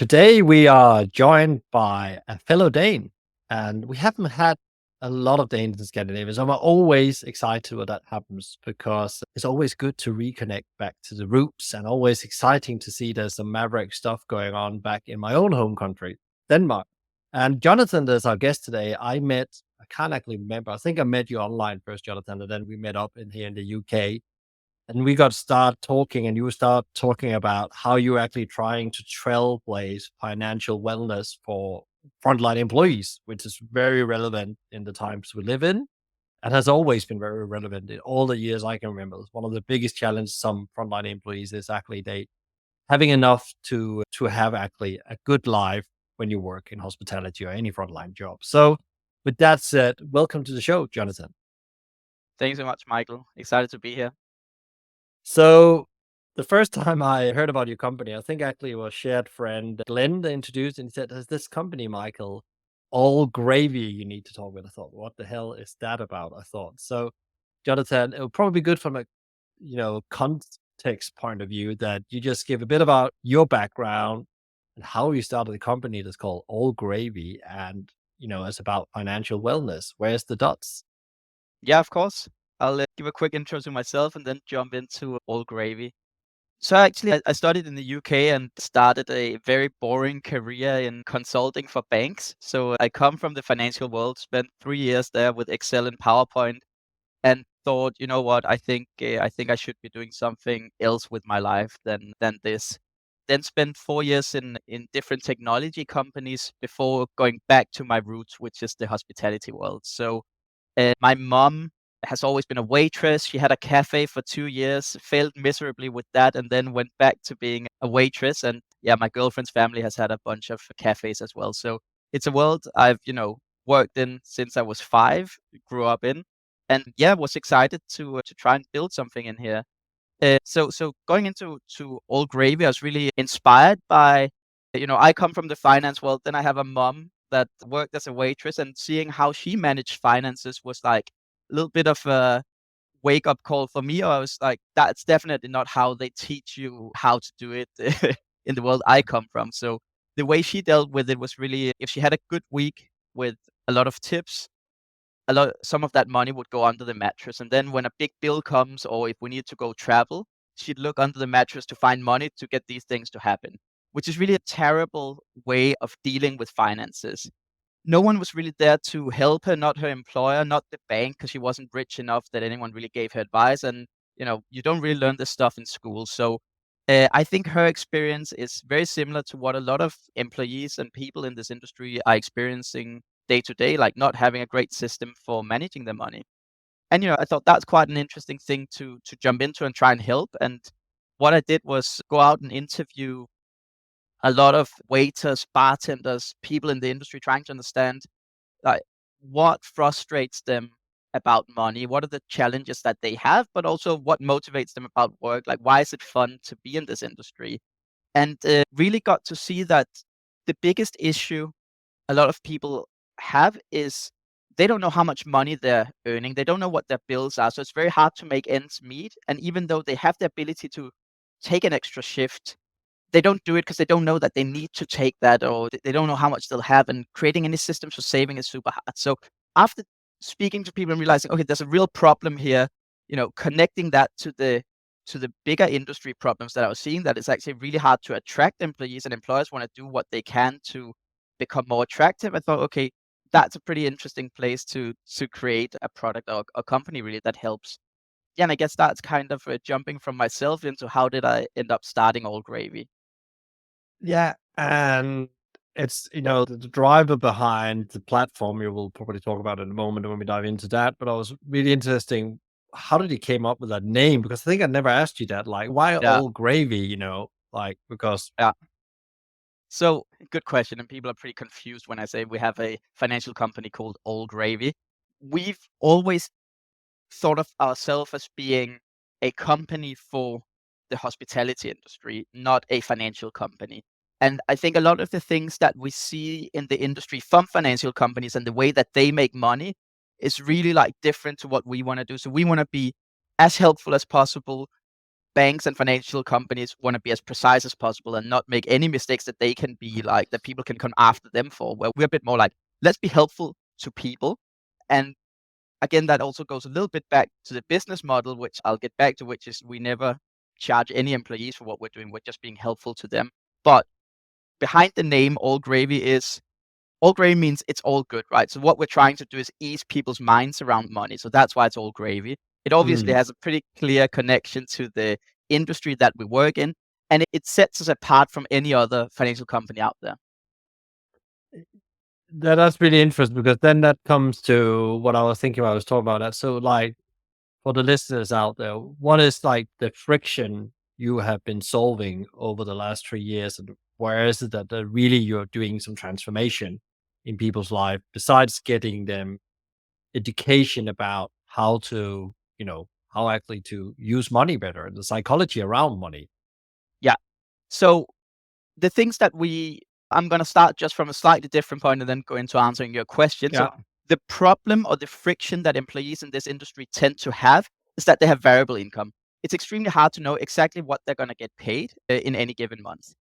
Today we are joined by a fellow Dane, and we haven't had a lot of Danes in Scandinavia. So I'm always excited when that happens because it's always good to reconnect back to the roots and always exciting to see there's some maverick stuff going on back in my own home country, Denmark. And Jonathan is our guest today. I can't actually remember. I think I met you online first, Jonathan, and then we met up in here in the UK and we got to start talking and you start talking about how you're actually trying to trailblaze financial wellness for frontline employees, which is very relevant in the times we live in and has always been very relevant in all the years I can remember. It's one of the biggest challenges some frontline employees is actually they having enough to have actually a good life when you work in hospitality or any frontline job. So with that said, welcome to the show, Jonathan. Thanks so much, Michael. Excited to be here. So the first time I heard about your company, I think actually it was shared friend Glenn that introduced and he said, "There's this company, Michael, all gravy you need to talk with." I thought, what the hell is that about? I thought. So, Jonathan, it would probably be good from a context point of view that you just give a bit about your background and how you started a company that's called All Gravy and it's about financial wellness. Where's the dots? Yeah, of course. I'll give a quick intro to myself and then jump into all gravy. So actually, I studied in the UK and started a very boring career in consulting for banks. So I come from the financial world, spent 3 years there with Excel and PowerPoint, and thought, you know what, I think I should be doing something else with my life than this. Then spent 4 years in different technology companies before going back to my roots, which is the hospitality world. So my mom has always been a waitress. She had a cafe for 2 years, failed miserably with that, and then went back to being a waitress. And yeah, my girlfriend's family has had a bunch of cafes as well. So it's a world I've, worked in since I was 5, grew up in, and yeah, was excited to try and build something in here. So going into All Gravy, I was really inspired by, I come from the finance world. Then I have a mom that worked as a waitress, and seeing how she managed finances was like a little bit of a wake up call for me. I was like, that's definitely not how they teach you how to do it in the world I come from. So the way she dealt with it was really, if she had a good week with a lot of tips, some of that money would go under the mattress. And then when a big bill comes or if we need to go travel, she'd look under the mattress to find money to get these things to happen, which is really a terrible way of dealing with finances. No one was really there to help her, not her employer, not the bank, because she wasn't rich enough that anyone really gave her advice. And, you don't really learn this stuff in school. So I think her experience is very similar to what a lot of employees and people in this industry are experiencing day to day, like not having a great system for managing their money. And I thought that's quite an interesting thing to jump into and try and help. And what I did was go out and interview a lot of waiters, bartenders, people in the industry, trying to understand like what frustrates them about money, what are the challenges that they have, but also what motivates them about work, like why is it fun to be in this industry. And really got to see that the biggest issue a lot of people have is they don't know how much money they're earning. They don't know what their bills are. So it's very hard to make ends meet. And even though they have the ability to take an extra shift, they don't do it because they don't know that they need to take that, or they don't know how much they'll have. And creating any systems for saving is super hard. So after speaking to people and realizing, okay, there's a real problem here, connecting that to the bigger industry problems that I was seeing, that it's actually really hard to attract employees and employers want to do what they can to become more attractive. I thought, okay, that's a pretty interesting place to create a product or a company really that helps. Yeah, and I guess that's kind of jumping from myself into how did I end up starting All Gravy. Yeah, and it's the driver behind the platform. You will probably talk about in a moment when we dive into that. But I was really interesting. How did he came up with that name? Because I think I never asked you that. Like, why Yeah, all gravy? Like because yeah. So good question, and people are pretty confused when I say we have a financial company called All Gravy. We've always thought of ourselves as being a company for the hospitality industry, not a financial company. And I think a lot of the things that we see in the industry from financial companies and the way that they make money is really like different to what we want to do. So we want to be as helpful as possible, banks and financial companies want to be as precise as possible and not make any mistakes that they can be like, that people can come after them for. Where we're a bit more like, let's be helpful to people. And again, that also goes a little bit back to the business model, which I'll get back to, which is we never charge any employees for what we're doing. We're just being helpful to them. But behind the name All Gravy is all gravy means it's all good, right? So what we're trying to do is ease people's minds around money. So that's why it's all gravy. It obviously Mm. has a pretty clear connection to the industry that we work in, and it sets us apart from any other financial company out there. That's really interesting because then that comes to what I was thinking when I was talking about that. So, like, for the listeners out there, what is like the friction you have been solving over the last 3 years, and where is it that really you're doing some transformation in people's life besides getting them education about how to, how actually to use money better and the psychology around money? Yeah. So the things that I'm going to start just from a slightly different point and then go into answering your question. So Yeah. the problem or the friction that employees in this industry tend to have is that they have variable income. It's extremely hard to know exactly what they're going to get paid in any given month.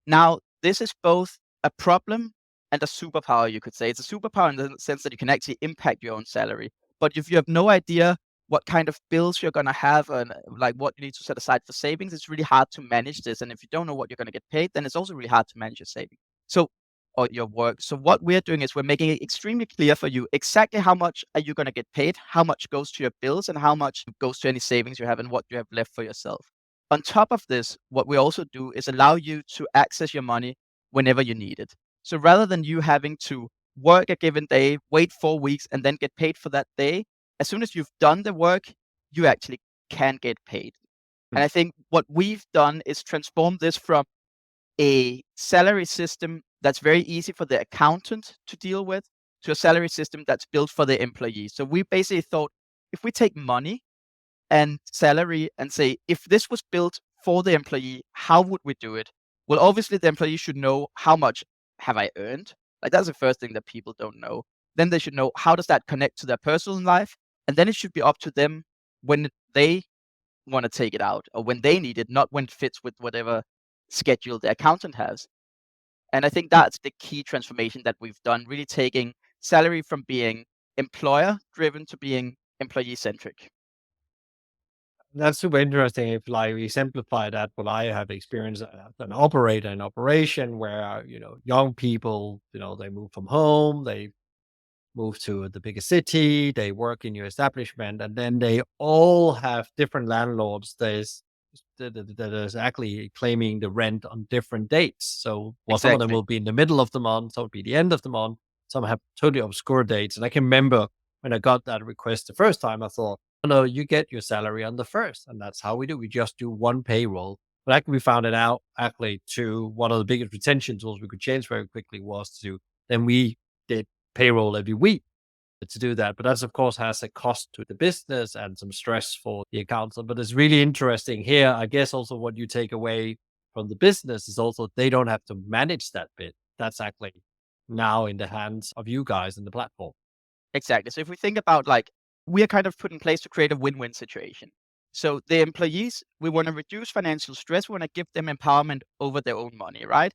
Now, this is both a problem and a superpower, you could say. It's a superpower in the sense that you can actually impact your own salary. But if you have no idea what kind of bills you're going to have and like what you need to set aside for savings, it's really hard to manage this. And if you don't know what you're going to get paid, then it's also really hard to manage your savings. So, or your work. So what we're doing is we're making it extremely clear for you exactly how much are you going to get paid, how much goes to your bills, and how much goes to any savings you have and what you have left for yourself. On top of this, what we also do is allow you to access your money whenever you need it. So rather than you having to work a given day, wait 4 weeks, and then get paid for that day, as soon as you've done the work, you actually can get paid. And Mm. I think what we've done is transform this from a salary system that's very easy for the accountant to deal with to a salary system that's built for the employee. So we basically thought if we take money and salary and say, if this was built for the employee, how would we do it? Well, obviously, the employee should know how much have I earned. Like that's the first thing that people don't know. Then they should know how does that connect to their personal life, and then it should be up to them when they want to take it out or when they need it, not when it fits with whatever schedule the accountant has. And I think that's the key transformation that we've done, really taking salary from being employer driven to being employee centric. That's super interesting. If like we simplify that, what I have experienced as an operator in operation, where young people, they move from home, they move to the bigger city, they work in your establishment, and then they all have different landlords. That is actually claiming the rent on different dates. So, well, some of them Exactly. will be in the middle of the month, some will be the end of the month, some have totally obscure dates. And I can remember when I got that request the first time, I thought, oh, no, you get your salary on the first, and that's how we do. We just do one payroll. But actually, we found it out actually to one of the biggest retention tools we could change very quickly was to then we did payroll every week to do that. But that's of course has a cost to the business and some stress for the accountant. But it's really interesting here. I guess also what you take away from the business is also they don't have to manage that bit. That's actually now in the hands of you guys in the platform. Exactly. So if we think about like we are kind of put in place to create a win-win situation. So the employees, we want to reduce financial stress. We want to give them empowerment over their own money, right?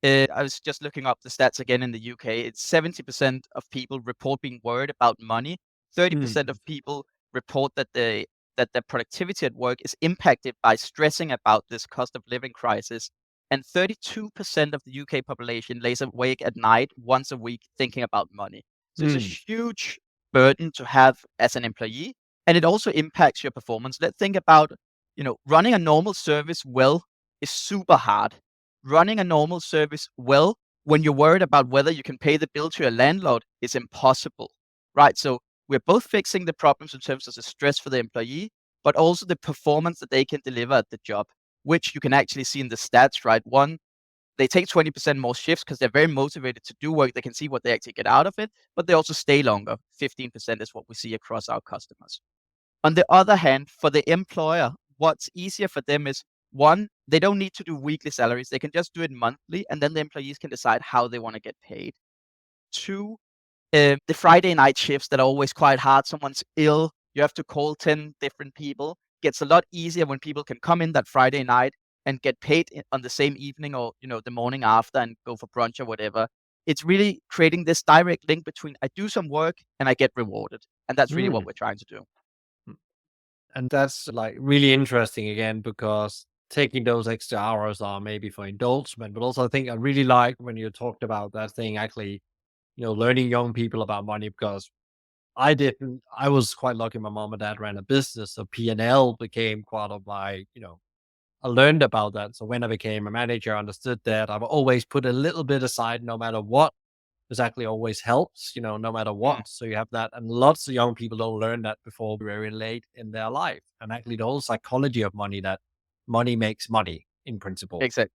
I was just looking up the stats again in the UK. It's 70% of people report being worried about money. 30% Mm. of people report that their productivity at work is impacted by stressing about this cost of living crisis. And 32% of the UK population lays awake at night once a week thinking about money. So it's a Mm. huge burden to have as an employee, and it also impacts your performance. Let's think about, running a normal service well is super hard. Running a normal service well when you're worried about whether you can pay the bill to your landlord is impossible, right? So we're both fixing the problems in terms of the stress for the employee, but also the performance that they can deliver at the job, which you can actually see in the stats, right? One, they take 20% more shifts because they're very motivated to do work. They can see what they actually get out of it, but they also stay longer. 15% is what we see across our customers. On the other hand, for the employer, what's easier for them is one, they don't need to do weekly salaries. They can just do it monthly, and then the employees can decide how they want to get paid. Two, the Friday night shifts that are always quite hard. Someone's ill, you have to call 10 different people. gets a lot easier when people can come in that Friday night and get paid on the same evening or the morning after and go for brunch or whatever. It's really creating this direct link between I do some work and I get rewarded, and that's really what Mm. we're trying to do. And that's like really interesting again, because taking those extra hours are maybe for indulgence, but also I think I really like when you talked about that thing actually, learning young people about money, because I didn't. I was quite lucky. My mom and dad ran a business, so P&L became part of my. I learned about that. So when I became a manager, I understood that I've always put a little bit aside, no matter what. Exactly, always helps. No matter Mm, what. So you have that, and lots of young people don't learn that before very late in their life. And actually, the whole psychology of money, that money makes money in principle, exactly.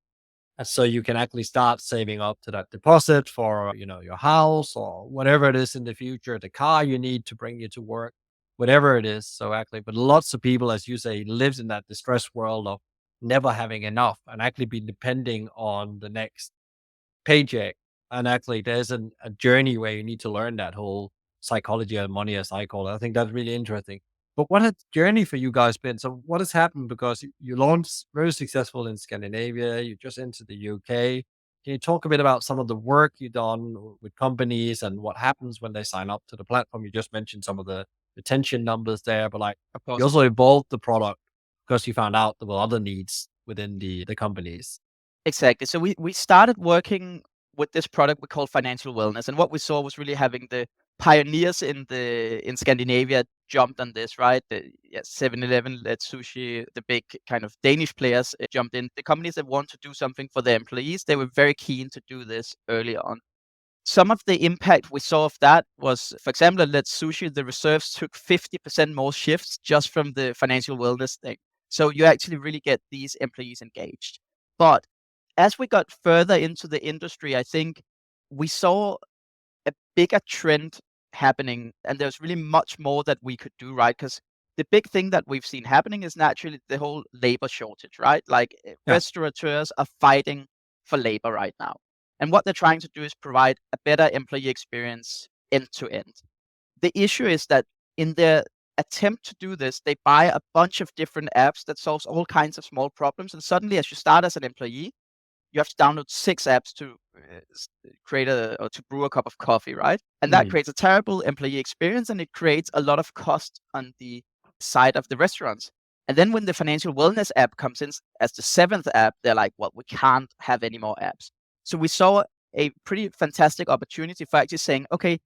and so you can actually start saving up to that deposit for, your house or whatever it is in the future, the car you need to bring you to work, whatever it is. So actually, but lots of people, as you say, lives in that distressed world of never having enough and actually be depending on the next paycheck. And actually, there's a journey where you need to learn that whole psychology of money, as I call it. I think that's really interesting. But what has the journey for you guys been? So, what has happened? Because you launched very successful in Scandinavia, you just entered the UK. Can you talk a bit about some of the work you've done with companies and what happens when they sign up to the platform? You just mentioned some of the retention numbers there, but like Of you course. also evolved the product because you found out there were other needs within the companies. Exactly. So we started working with this product we call financial wellness, and what we saw was really having the pioneers in Scandinavia jumped on this, right? The 7-Eleven, Let Sushi, the big kind of Danish players jumped in. The companies that want to do something for their employees, they were very keen to do this early on. Some of the impact we saw of that was, for example, at Let's Sushi, the reserves took 50% more shifts just from the financial wellness thing. So you actually really get these employees engaged. But as we got further into the industry, I think we saw a bigger trend happening, and there's really much more that we could do, right? Because the big thing that we've seen happening is naturally the whole labor shortage, right? Like Yeah. restaurateurs are fighting for labor right now. And what they're trying to do is provide a better employee experience end to end. The issue is that in their attempt to do this, they buy a bunch of different apps that solves all kinds of small problems. And suddenly, as you start as an employee, you have to download 6 apps to create or to brew a cup of coffee, right? And that Mm. creates a terrible employee experience, and it creates a lot of cost on the side of the restaurants. And then when the financial wellness app comes in as the 7th app, they're like, well, we can't have any more apps. So we saw a pretty fantastic opportunity for actually saying, okay,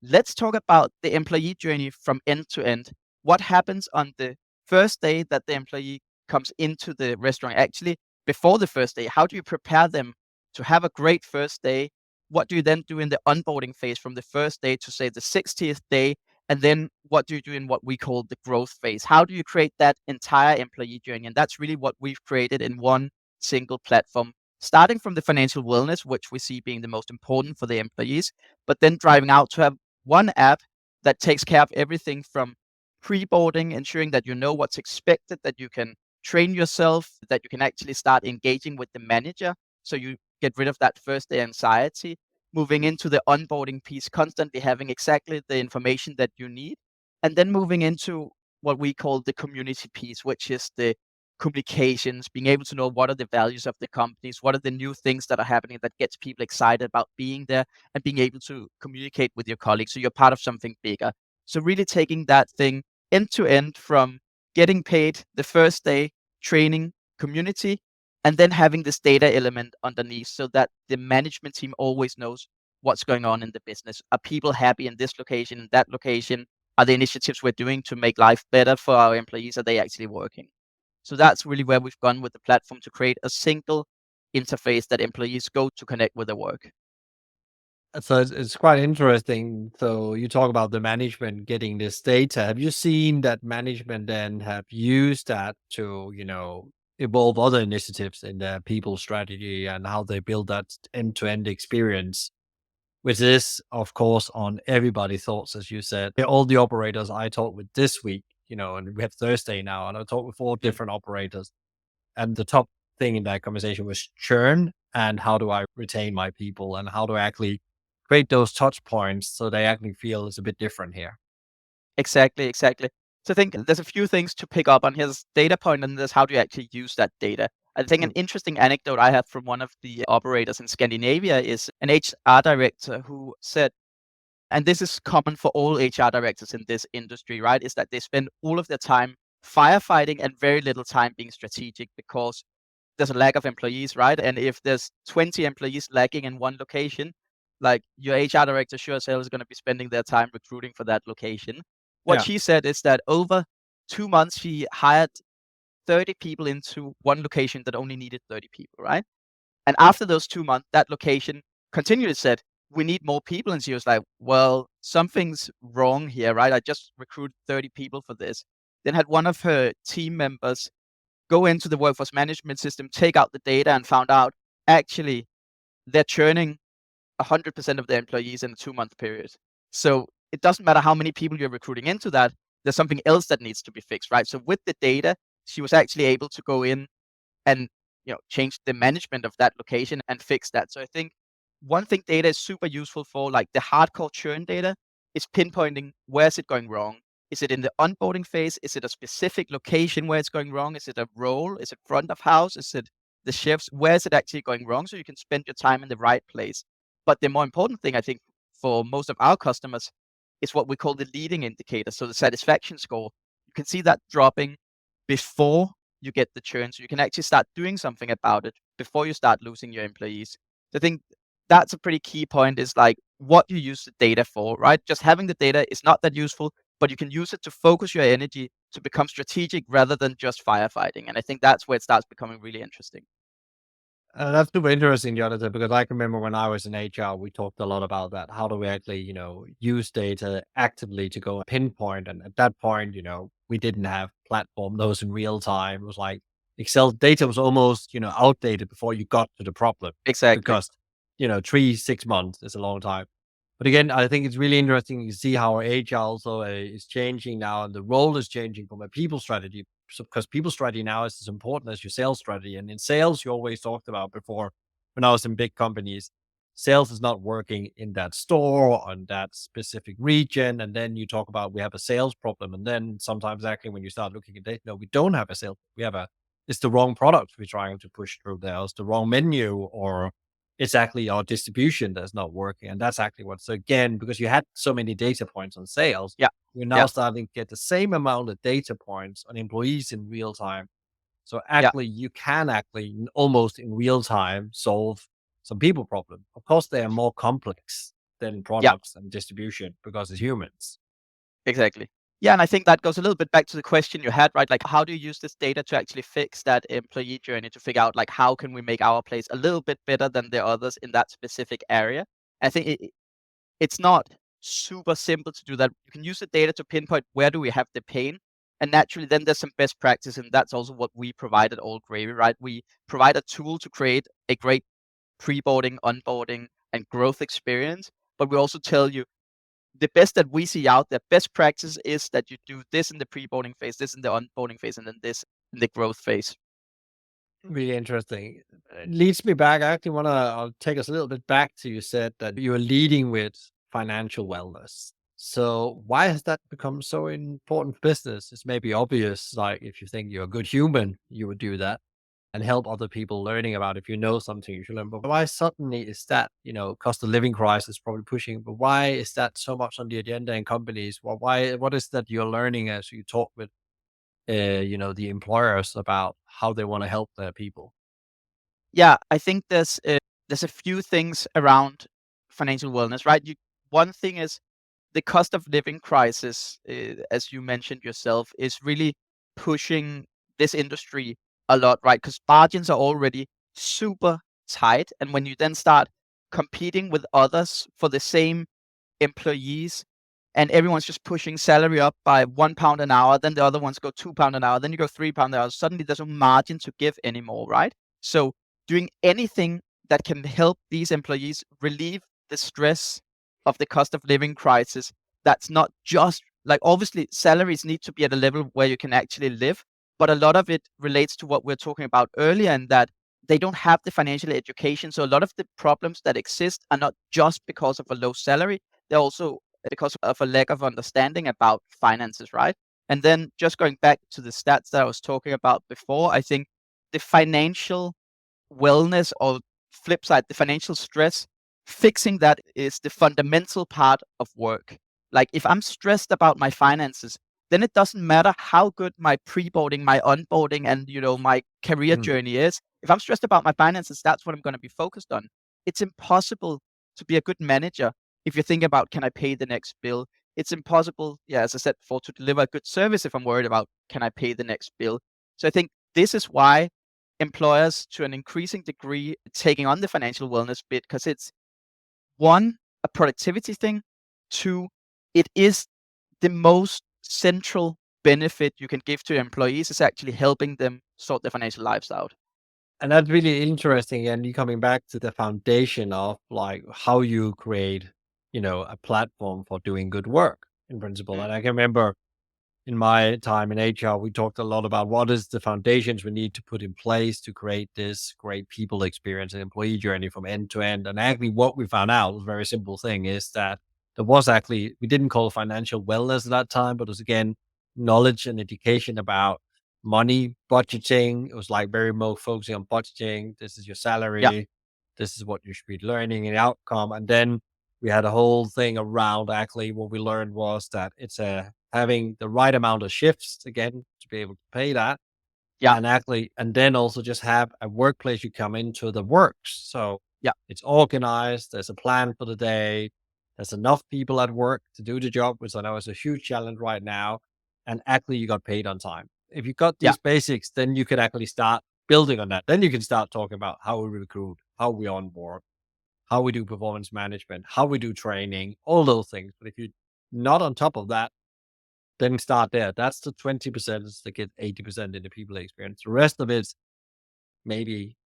let's talk about the employee journey from end to end. What happens on the first day that the employee comes into the restaurant? Actually, before the first day, how do you prepare them to have a great first day? What do you then do in the onboarding phase from the first day to say the 60th day? And then what do you do in what we call the growth phase? How do you create that entire employee journey? And that's really what we've created in one single platform, starting from the financial wellness, which we see being the most important for the employees, but then driving out to have one app that takes care of everything from pre-boarding, ensuring that you know what's expected, that you can train yourself, that you can actually start engaging with the manager. So you get rid of that first day anxiety, moving into the onboarding piece, constantly having exactly the information that you need, and then moving into what we call the community piece, which is the communications, being able to know what are the values of the companies, what are the new things that are happening that gets people excited about being there, and being able to communicate with your colleagues so you're part of something bigger. So really taking that thing end to end from getting paid the first day, training, community, and then having this data element underneath so that the management team always knows what's going on in the business. Are people happy in this location, in that location? Are the initiatives we're doing to make life better for our employees, are they actually working? So that's really where we've gone with the platform to create a single interface that employees go to connect with their work. So it's quite interesting. So you talk about the management getting this data. Have you seen that management then have used that to, evolve other initiatives in their people strategy and how they build that end-to-end experience, which is, of course, on everybody's thoughts, as you said. All the operators I talked with this week, and we have Thursday now, and I talked with four Mm, different operators. And the top thing in that conversation was churn and how do I retain my people and how do I actually create those touch points so they actually feel it's a bit different here. exactly, exactly. So I think there's a few things to pick up on. Here's data point, and there's how do you actually use that data. I think an Mm, interesting anecdote I have from one of the operators in Scandinavia is an HR director who said, and this is common for all HR directors in this industry, right? Is that they spend all of their time firefighting and very little time being strategic because there's a lack of employees, right? And if there's 20 employees lacking in one location, like your HR director sure as hell is going to be spending their time recruiting for that location. What yeah, she said is that over 2 months, she hired 30 people into one location that only needed 30 people, right? And after those 2 months, that location continually said, we need more people. And she was like, well, something's wrong here, right? I just recruited 30 people for this. Then had one of her team members go into the workforce management system, take out the data, and found out actually they're churning 100% of their employees in a 2 month period. So it doesn't matter how many people you're recruiting into that, there's something else that needs to be fixed, right? So with the data, she was actually able to go in and change the management of that location and fix that. So I think one thing data is super useful for, like the hardcore churn data, is pinpointing where is it going wrong. Is it in the onboarding phase? Is it a specific location where it's going wrong? Is it a role? Is it front of house? Is it the shifts? Where is it actually going wrong? So you can spend your time in the right place. But the more important thing, I think, for most of our customers is what we call the leading indicator. So the satisfaction score. You can see that dropping before you get the churn. So you can actually start doing something about it before you start losing your employees. So I think that's a pretty key point, is like what you use the data for, right? Just having the data is not that useful, but you can use it to focus your energy to become strategic rather than just firefighting. And I think that's where it starts becoming really interesting. that's super interesting, Jonathan, because I can remember when I was in HR, we talked a lot about that. How do we actually, use data actively to go and pinpoint? And at that point, we didn't have platform those in real time. It was like Excel data was almost, outdated before you got to the problem Exactly. because, 3, 6 months is a long time. But again, I think it's really interesting to see how our age also is changing now, and the role is changing from a people strategy. So, because people strategy now is as important as your sales strategy. And in sales, you always talked about before when I was in big companies, sales is not working in that store or on that specific region. And then you talk about we have a sales problem. And then sometimes actually when you start looking at data, no, we don't have a sales. We have it's the wrong product we're trying to push through there. It's the wrong menu, or it's actually our distribution that's not working. And that's actually what's, again, because you had so many data points on sales, Yeah. you're Yeah. now starting to get the same amount of data points on employees in real time. So Yeah. actually, you can actually almost in real time solve some people problem. Of course, they are more complex than Yeah. products and distribution because it's humans. Exactly. Yeah, and I think that goes a little bit back to the question you had, right? Like, how do you use this data to actually fix that employee journey to figure out, like, how can we make our place a little bit better than the others in that specific area? I think it's not super simple to do that. You can use the data to pinpoint where do we have the pain, and naturally, then there's some best practice, and that's also what we provide at All Gravy, right? We provide a tool to create a great pre-boarding, onboarding, and growth experience, but we also tell you the best that we see out there, best practice is that you do this in the pre-boarding phase, this in the onboarding phase, and then this in the growth phase. Really interesting. It leads me back. I actually want to I'll take us a little bit back to, you said that you are leading with financial wellness. So why has that become so important for business? It's maybe obvious, like if you think you're a good human, you would do that and help other people learning about, if you know something you should learn. But why suddenly is that, cost of living crisis probably pushing, but why is that so much on the agenda in companies? Well, what is that you're learning as you talk with the employers about how they want to help their people? Yeah, I think there's a few things around financial wellness, right? One thing is the cost of living crisis, as you mentioned yourself, is really pushing this industry a lot, right? Because margins are already super tight, and when you then start competing with others for the same employees and everyone's just pushing salary up by £1 an hour, then the other ones go £2 an hour, then you go £3 an hour. Suddenly there's no margin to give anymore, right? So doing anything that can help these employees relieve the stress of the cost of living crisis, that's not just like, obviously salaries need to be at a level where you can actually live, but a lot of it relates to what we're talking about earlier, and that they don't have the financial education. So a lot of the problems that exist are not just because of a low salary, they're also because of a lack of understanding about finances, right? And then just going back to the stats that I was talking about before, I think the financial wellness, or flip side, the financial stress, fixing that is the fundamental part of work. Like if I'm stressed about my finances, then it doesn't matter how good my pre-boarding, my onboarding, and my career Mm. journey is. If I'm stressed about my finances, that's what I'm going to be focused on. It's impossible to be a good manager if you're thinking about, can I pay the next bill? It's impossible, yeah, as I said before, to deliver a good service if I'm worried about, can I pay the next bill? So I think this is why employers, to an increasing degree, taking on the financial wellness bit, because it's one, a productivity thing, two, it is the most central benefit you can give to your employees, is actually helping them sort their financial lives out. And that's really interesting. And you coming back to the foundation of like how you create, a platform for doing good work in principle. Mm, And I can remember in my time in HR, we talked a lot about what is the foundations we need to put in place to create this great people experience and employee journey from end to end. And actually, what we found out was a very simple thing is that there was actually, we didn't call it financial wellness at that time, but it was again, knowledge and education about money, budgeting. It was like very more focusing on budgeting. This is your yeah, salary. This is what you should be learning and outcome. And then we had a whole thing around actually what we learned was that it's a having the right amount of shifts again to be able to pay that yeah, and actually and then also just have a workplace you come into that works. So yeah, it's organized, there's a plan for the day, there's enough people at work to do the job, which I know is a huge challenge right now. And actually you got paid on time. If you got yeah, these basics, then you could actually start building on that. Then you can start talking about how we recruit, how we onboard, how we do performance management, how we do training, all those things. But if you're not on top of that, then start there. That's the 20% is to get 80% in the people experience. The rest of it's maybe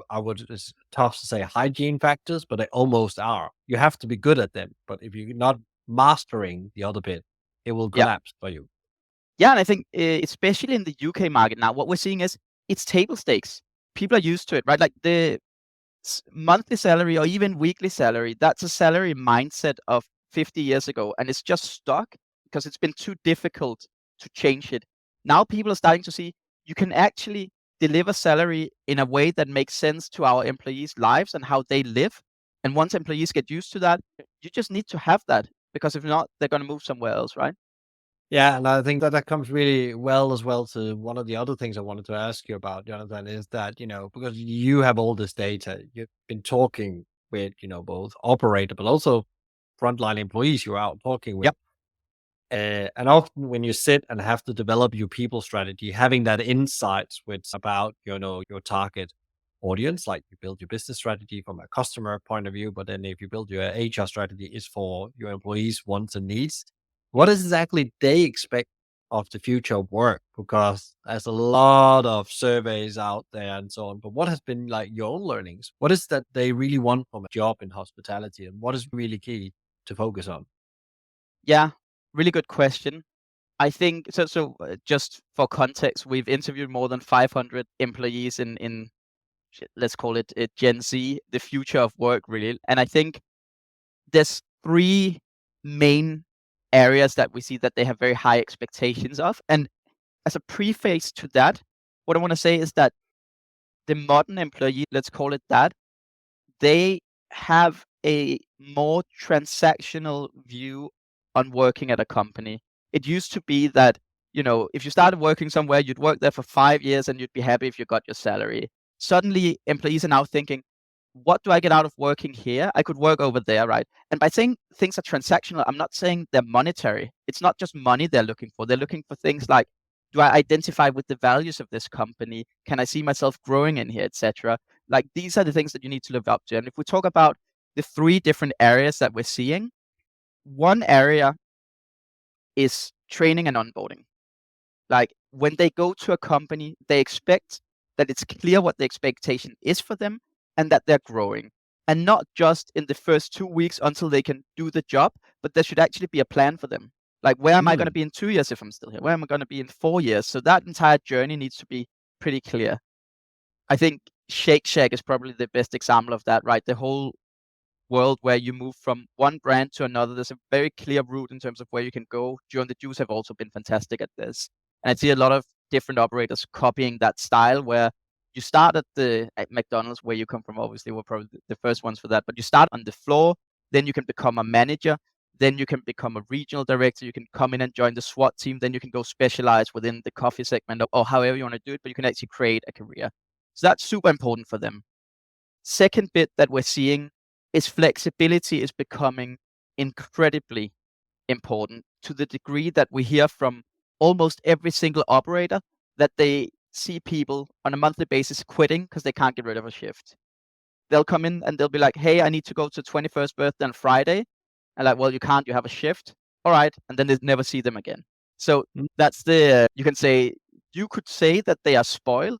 I would it's tough to say hygiene factors, but they almost are. You have to be good at them. But if you're not mastering the other bit, it will yeah. collapse for you. Yeah, and I think, especially in the UK market now, what we're seeing is it's table stakes. People are used to it, right? Like the monthly salary or even weekly salary, that's a salary mindset of 50 years ago, and it's just stuck because it's been too difficult to change it. Now people are starting to see you can actually deliver salary in a way that makes sense to our employees' lives and how they live. And once employees get used to that, you just need to have that, because if not, they're going to move somewhere else, right? Yeah, and I think that that comes really well as well to one of the other things I wanted to ask you about, Jonathan, is that, because you have all this data, you've been talking with, both operator, but also frontline employees you're out talking with. Yep. And often when you sit and have to develop your people strategy, having that insights with about, your target audience, like you build your business strategy from a customer point of view, but then if you build your HR strategy is for your employees' wants and needs, what Mm. exactly they expect of the future of work? Because there's a lot of surveys out there and so on. But what has been like your own learnings? What is that they really want from a job in hospitality, and what is really key to focus on? Yeah, really good question. I think so. Just for context, we've interviewed more than 500 employees in let's call it Gen Z, the future of work, really. And I think there's three main areas that we see that they have very high expectations of. And as a preface to that, what I want to say is that the modern employee, let's call it that, they have a more transactional view on working at a company. It used to be that, if you started working somewhere, you'd work there for 5 years and you'd be happy if you got your salary. Suddenly, employees are now thinking, what do I get out of working here? I could work over there, right? And by saying things are transactional, I'm not saying they're monetary. It's not just money they're looking for. They're looking for things like, do I identify with the values of this company? Can I see myself growing in here, etc.? Like these are the things that you need to live up to. And if we talk about the three different areas that we're seeing, one area is training and onboarding. Like when they go to a company, they expect that it's clear what the expectation is for them and that they're growing. And not just in the first 2 weeks until they can do the job, but there should actually be a plan for them. Like, where am I going to Mm, be in 2 years if I'm still here? Where am I going to be in 4 years? So that entire journey needs to be pretty clear. I think Shake Shack is probably the best example of that, right? The whole world where you move from one brand to another. There's a very clear route in terms of where you can go. During the Juice have also been fantastic at this. And I see a lot of different operators copying that style where you start at McDonald's, where you come from. Obviously, we're probably the first ones for that. But you start on the floor, then you can become a manager, then you can become a regional director. You can come in and join the SWAT team. Then you can go specialize within the coffee segment, or however you want to do it. But you can actually create a career. So that's super important for them. Second bit that we're seeing is flexibility is becoming incredibly important, to the degree that we hear from almost every single operator that they see people on a monthly basis quitting because they can't get rid of a shift. They'll come in and they'll be like, "Hey, I need to go to 21st birthday on Friday." And like, "Well, you can't, you have a shift." "All right." And then they never see them again. So Mm. that's you can say, you could say that they are spoiled,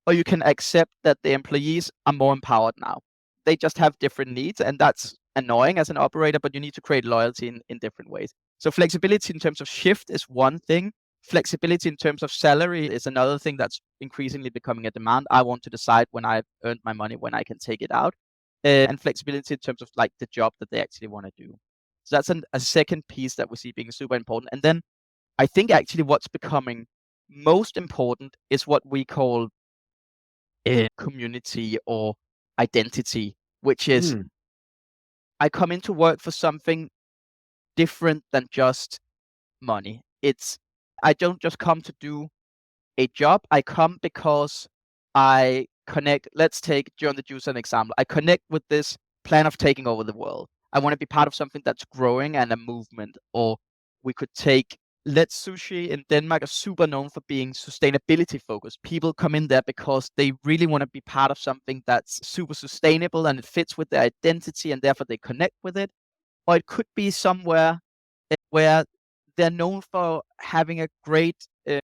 or you can accept that the employees are more empowered now. They just have different needs, and that's annoying as an operator, but you need to create loyalty in different ways. So flexibility in terms of shift is one thing. Flexibility in terms of salary is another thing that's increasingly becoming a demand. I want to decide when I've earned my money, when I can take it out. And flexibility in terms of like the job that they actually want to do. So that's a second piece that we see being super important. And then I think actually what's becoming most important is what we call community or identity, which is Mm. I come into work for something different than just money. I don't just come to do a job. I come because I connect. Let's take John the Juice as an example. I connect with this plan of taking over the world. I want to be part of something that's growing and a movement. Or we could take Let's Sushi in Denmark are super known for being sustainability focused. People come in there because they really want to be part of something that's super sustainable and it fits with their identity, and therefore they connect with it. Or it could be somewhere where they're known for having a great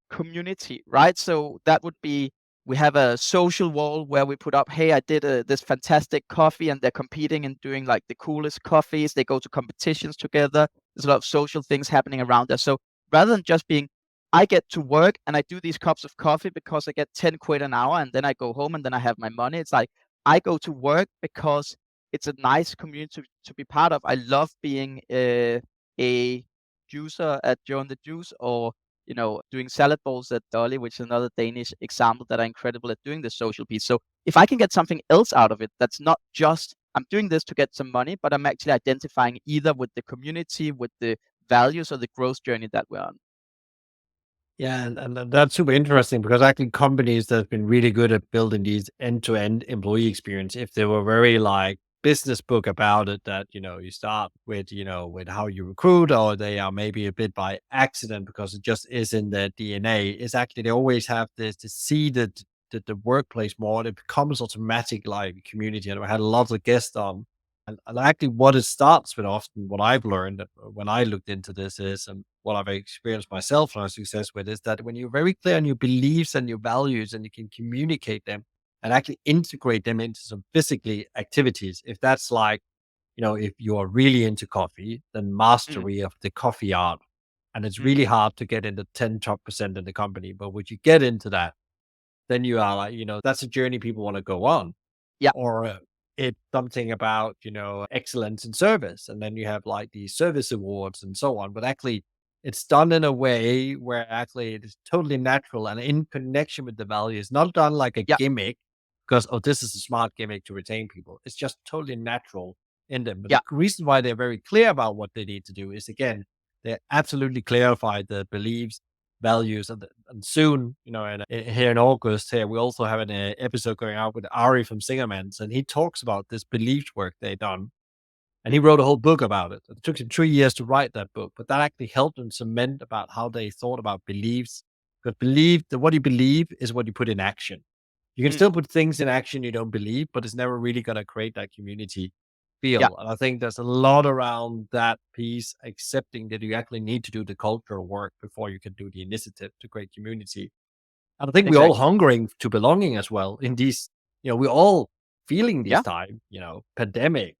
community, right? So that would be, we have a social wall where we put up, "Hey, I did this fantastic coffee," and they're competing and doing like the coolest coffees. They go to competitions together. There's a lot of social things happening around there. So rather than just being, "I get to work and I do these cups of coffee because I get 10 quid an hour and then I go home and then I have my money," it's like, I go to work because it's a nice community to be part of. I love being a juicer at Joe and the Juice, or doing salad bowls at Dolly, which is another Danish example that are incredible at doing the social piece. So if I can get something else out of it, that's not just I'm doing this to get some money, but I'm actually identifying either with the community, with the values, or the growth journey that we're on. Yeah, and that's super interesting because actually companies that have been really good at building these end-to-end employee experience, if they were very like business book about it, that you start with with how you recruit, or they are maybe a bit by accident because it just is in their DNA. Is actually they always have this to see that the workplace more, and it becomes automatic like a community. And I had a lot of guests on, and actually, what it starts with often, what I've learned when I looked into this is, and what I've experienced myself and I success with, is that when you're very clear on your beliefs and your values, and you can communicate them and actually integrate them into some physically activities, if that's like, if you are really into coffee, then Mm, mastery of the coffee art. And it's mm, really hard to get in the 10 top percent in the company. But once you get into that, then you are like, that's a journey people want to go on. yeah, Or it's something about excellence in service, and then you have like the service awards and so on. But actually it's done in a way where actually it is totally natural and in connection with the values, not done like a yeah, gimmick because, oh, this is a smart gimmick to retain people. It's just totally natural in them. But yeah, the reason why they're very clear about what they need to do is, again, they absolutely clarify the beliefs, values, and soon, here in August, here we also have an episode going out with Ari from Singermans, and he talks about this belief work they done, and he wrote a whole book about it. It took him 3 years to write that book, but that actually helped him cement about how they thought about beliefs. Because believe that what you believe is what you put in action. You can mm, still put things in action you don't believe, but it's never really going to create that community yeah, feel. And I think there's a lot around that piece, accepting that you actually need to do the cultural work before you can do the initiative to create community. And I think we're all exactly. hungering to belonging as well in these, we're all feeling this Yeah, time, pandemic,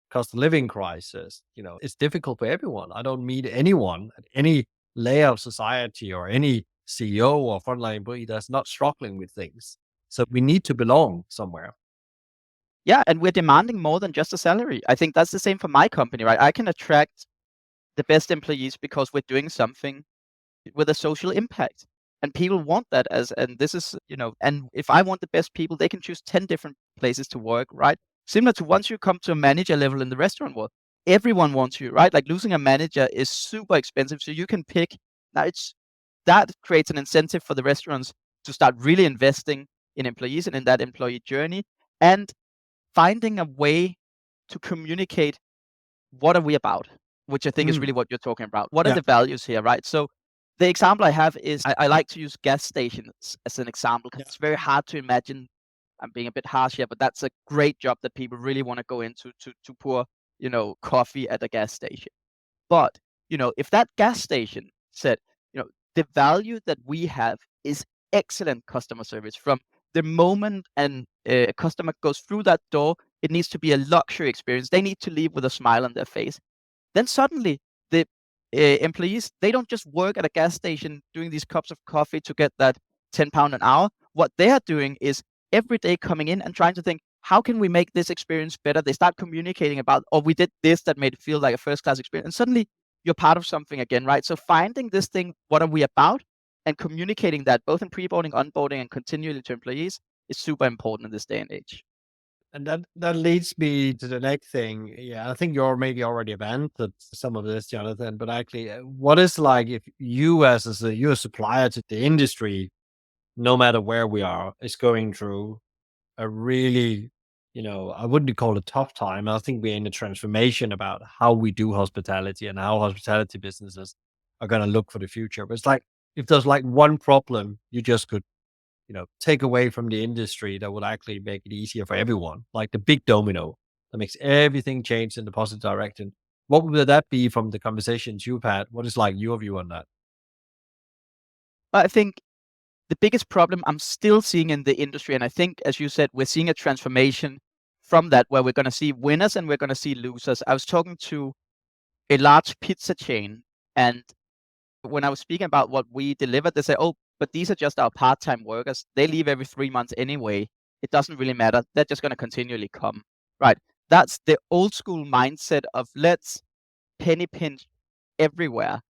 cost of living crisis, it's difficult for everyone. I don't meet anyone at any layer of society or any CEO or frontline employee that's not struggling with things. So we need to belong somewhere. Yeah, and we're demanding more than just a salary. I think that's the same for my company, right? I can attract the best employees because we're doing something with a social impact. And people want that and this is, and if I want the best people, they can choose 10 different places to work, right? Similar to once you come to a manager level in the restaurant world, everyone wants you, right? Like losing a manager is super expensive. So you can pick now that creates an incentive for the restaurants to start really investing in employees and in that employee journey and finding a way to communicate what are we about? Which I think is really Mm, what you're talking about. What are yeah, the values here, right? So the example I have is I like to use gas stations as an example because yeah. it's very hard to imagine. I'm being a bit harsh here, but that's a great job that people really want to go into to pour, coffee at a gas station. But, if that gas station said, the value that we have is excellent customer service from the moment a customer goes through that door, it needs to be a luxury experience. They need to leave with a smile on their face. Then suddenly the employees, they don't just work at a gas station doing these cups of coffee to get that £10 an hour. What they are doing is every day coming in and trying to think, how can we make this experience better? They start communicating about, oh, we did this that made it feel like a first class experience. And suddenly you're part of something again, right? So finding this thing, what are we about? And communicating that both in pre-boarding, onboarding, and continually to employees is super important in this day and age. And that leads me to the next thing. Yeah, I think you're maybe already have answered some of this, Jonathan. But actually, what is like if you as you're a supplier to the industry, no matter where we are, is going through a really, I wouldn't call it tough time. I think we're in a transformation about how we do hospitality and how hospitality businesses are going to look for the future. But it's like if there's like one problem you just could, take away from the industry that would actually make it easier for everyone, like the big domino that makes everything change in the positive direction. What would that be from the conversations you've had? What is like your view on that? But I think the biggest problem I'm still seeing in the industry, and I think, as you said, we're seeing a transformation from that where we're going to see winners and we're going to see losers. I was talking to a large pizza chain, and when I was speaking about what we delivered, they say, "Oh, but these are just our part-time workers. They leave every 3 months anyway. It doesn't really matter. They're just going to continually come." Right? That's the old school mindset of let's penny pinch everywhere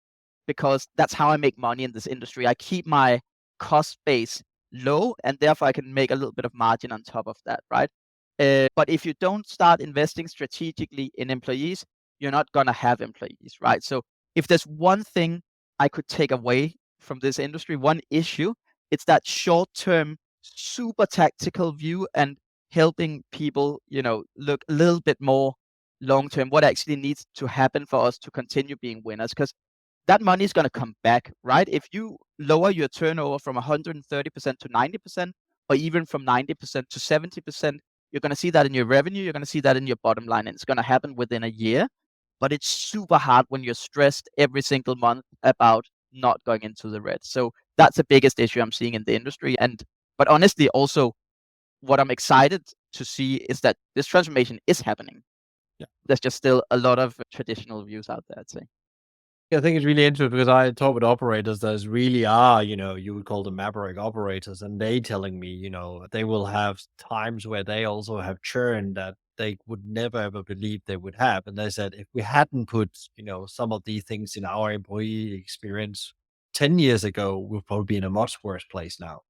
because that's how I make money in this industry. I keep my cost base low and therefore I can make a little bit of margin on top of that, right? But if you don't start investing strategically in employees, you're not going to have employees, right? So if there's one thing I could take away from this industry, one issue, it's that short term, super tactical view and helping people, look a little bit more long term, what actually needs to happen for us to continue being winners. Because that money is going to come back, right? If you lower your turnover from 130% to 90%, or even from 90% to 70%, you're going to see that in your revenue. You're going to see that in your bottom line. And it's going to happen within a year. But it's super hard when you're stressed every single month about not going into the red. So that's the biggest issue I'm seeing in the industry. But honestly, also what I'm excited to see is that this transformation is happening. There's just still a lot of traditional views out there, I'd say. Yeah, I think it's really interesting because I talk with operators that really are, you would call them maverick operators, and they telling me, they will have times where they also have churn that they would never ever believe they would have. And they said if we hadn't put, some of these things in our employee experience 10 years ago, we'd probably be in a much worse place now.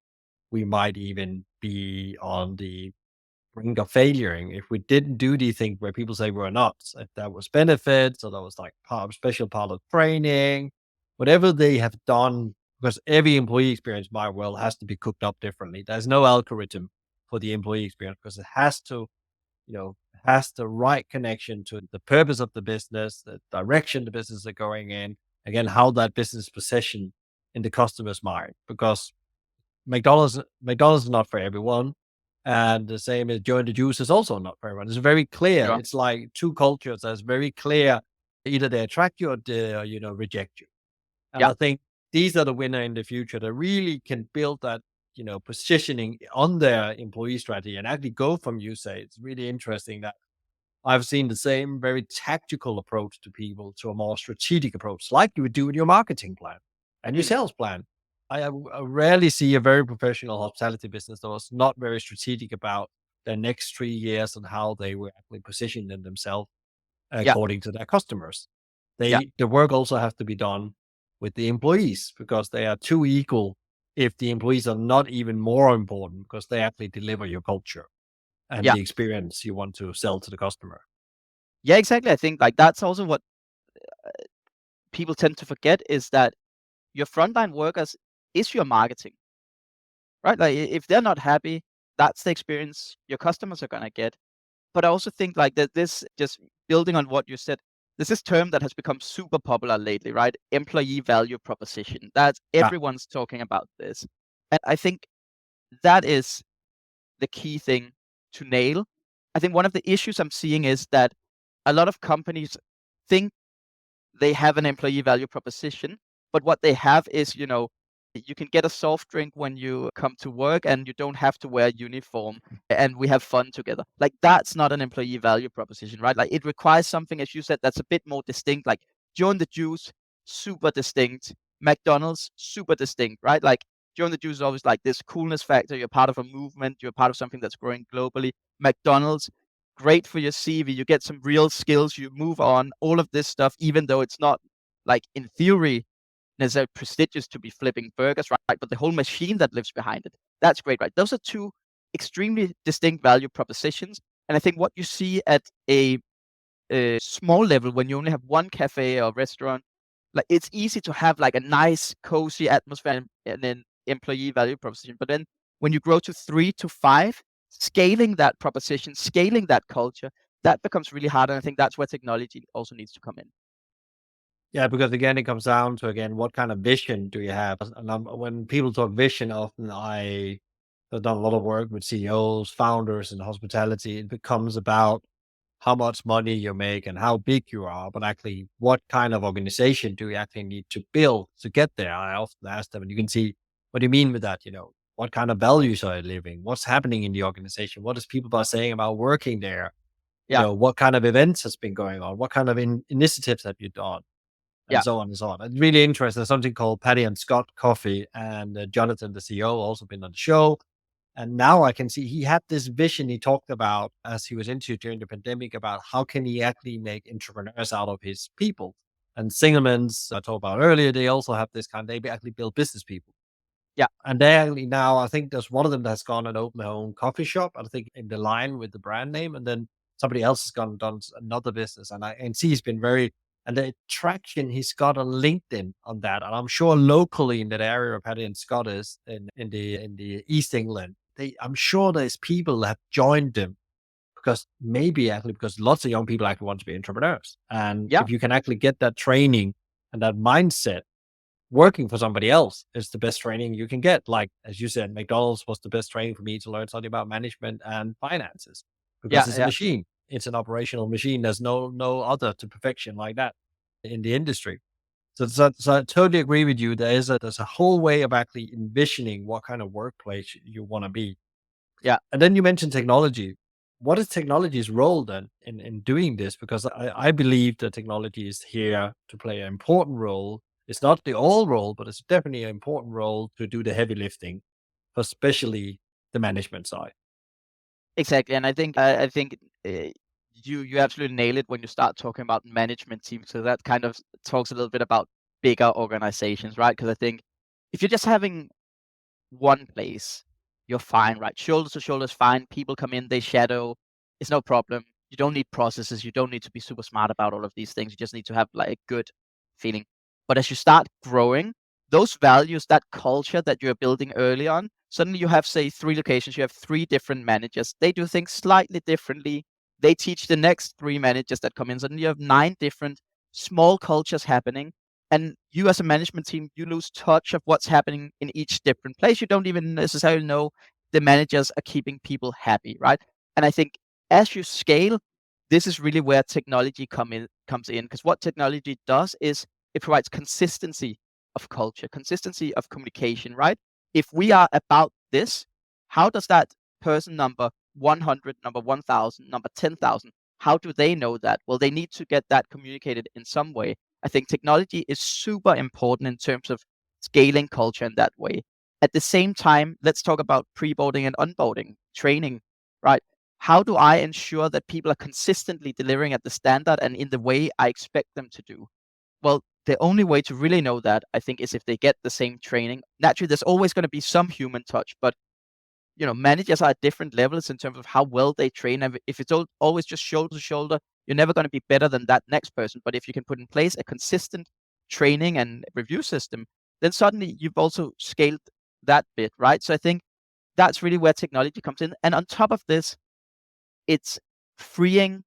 We might even be on the brink of failuring if we didn't do these things where people say we're not. If that was benefits or that was like special part of training, whatever they have done, because every employee experience, my world, has to be cooked up differently. There's no algorithm for the employee experience because it has to, has the right connection to the purpose of the business, the direction the business are going in, again, how that business is positioned in the customer's mind. Because McDonald's is not for everyone, and the same as Joe and the Juice is also not for everyone. It's very clear. Sure. It's like two cultures that's very clear. Either they attract you or they, reject you. And Yeah. I think these are the winner in the future that really can build that, positioning on their employee strategy and actually go from you say it's really interesting that I've seen the same very tactical approach to people to a more strategic approach, like you would do in your marketing plan and your Mm. sales plan. I rarely see a very professional hospitality business that was not very strategic about the next 3 years and how they were actually positioning themselves Yeah, according to their customers. yeah, The work also have to be done with the employees because they are too equal if the employees are not even more important because they actually deliver your culture and yeah. the experience you want to sell to the customer. Yeah, exactly. I think like that's also what people tend to forget is that your frontline workers is your marketing, right? Like if they're not happy, that's the experience your customers are gonna get. But I also think like that this just building on what you said, there's this term that has become super popular lately, right? Employee value proposition. That's Yeah, everyone's talking about this. And I think that is the key thing to nail. I think one of the issues I'm seeing is that a lot of companies think they have an employee value proposition, but what they have is, you can get a soft drink when you come to work and you don't have to wear a uniform and we have fun together. Like that's not an employee value proposition, right? Like it requires something, as you said, that's a bit more distinct. Like Joe and the Juice, super distinct. McDonald's, super distinct, right? Like Joe and the Juice is always like this coolness factor. You're part of a movement. You're part of something that's growing globally. McDonald's, great for your CV. You get some real skills. You move on. All of this stuff, even though it's not like in theory necessarily prestigious to be flipping burgers, right? But the whole machine that lives behind it, that's great, right? Those are two extremely distinct value propositions. And I think what you see at a small level when you only have one cafe or restaurant, like it's easy to have like a nice, cozy atmosphere and then employee value proposition. But then when you grow to 3 to 5, scaling that proposition, scaling that culture, that becomes really hard. And I think that's where technology also needs to come in. yeah, because again, it comes down to again, what kind of vision do you have? And when people talk vision, often I have done a lot of work with CEOs, founders in hospitality. It becomes about how much money you make and how big you are, but actually, what kind of organization do you actually need to build to get there? I often ask them, and you can see what do you mean with that? What kind of values are you living? What's happening in the organization? What is people are saying about working there? Yeah, What kind of events has been going on? What kind of initiatives have you done? And yeah, so on and so on. It's really interesting. There's something called Patty and Scott Coffee, and Jonathan, the CEO, also been on the show. And now I can see he had this vision he talked about as he was into during the pandemic about how can he actually make entrepreneurs out of his people. And Singelmans, I talked about earlier, they also have this kind. They actually build business people. yeah, And they actually now, I think there's one of them that's gone and opened their own coffee shop. I think in the line with the brand name, and then somebody else has gone and done another business. And I and see he's been very and the traction he's got on LinkedIn on that, and I'm sure locally in that area of Paddy and Scott is in the East England, I'm sure there's people that have joined them because maybe actually because lots of young people actually want to be entrepreneurs, and yeah, if you can actually get that training and that mindset working for somebody else is the best training you can get. Like, as you said, McDonald's was the best training for me to learn something about management and finances because yeah, it's a yeah. machine. It's an operational machine. There's no other to perfection like that in the industry. So I totally agree with you. There's a whole way of actually envisioning what kind of workplace you want to be. Yeah. And then you mentioned technology. What is technology's role then in doing this? Because I believe that technology is here to play an important role. It's not the all role, but it's definitely an important role to do the heavy lifting, especially the management side. Exactly, and I think you absolutely nail it when you start talking about management teams. So that kind of talks a little bit about bigger organizations, right? Because I think if you're just having one place, you're fine, right? Shoulder to shoulder is fine. People come in, they shadow, it's no problem. You don't need processes. You don't need to be super smart about all of these things. You just need to have like a good feeling. But as you start growing, those values, that culture that you're building early on, suddenly you have, say, 3 locations, you have 3 different managers. They do things slightly differently. They teach the next 3 managers that come in. Suddenly you have 9 different small cultures happening, and you as a management team, you lose touch of what's happening in each different place. You don't even necessarily know the managers are keeping people happy, right? And I think as you scale, this is really where technology comes in, because what technology does is it provides consistency of culture, consistency of communication, right? If we are about this, how does that person number 100, number 1000, number 10,000, how do they know that? Well, they need to get that communicated in some way. I think technology is super important in terms of scaling culture in that way. At the same time, let's talk about pre-boarding and onboarding, training, right? how do I ensure that people are consistently delivering at the standard and in the way I expect them to do? Well, the only way to really know that, I think, is if they get the same training. Naturally, there's always going to be some human touch, but managers are at different levels in terms of how well they train. And if it's always just shoulder to shoulder, you're never going to be better than that next person. But if you can put in place a consistent training and review system, then suddenly you've also scaled that bit, right? So I think that's really where technology comes in. And on top of this, it's freeing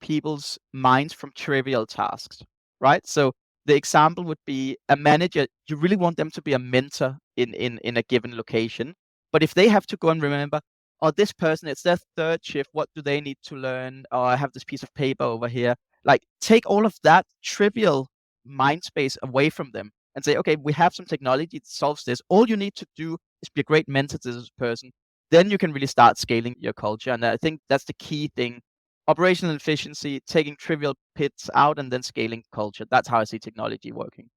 people's minds from trivial tasks, right? So the example would be a manager. You really want them to be a mentor in a given location, but if they have to go and remember, oh, this person, it's their third shift. What do they need to learn? Oh, I have this piece of paper over here. Like, take all of that trivial mind space away from them and say, okay, we have some technology that solves this. All you need to do is be a great mentor to this person. Then you can really start scaling your culture. And I think that's the key thing: operational efficiency, taking trivial bits out, and then scaling culture. That's how I see technology working.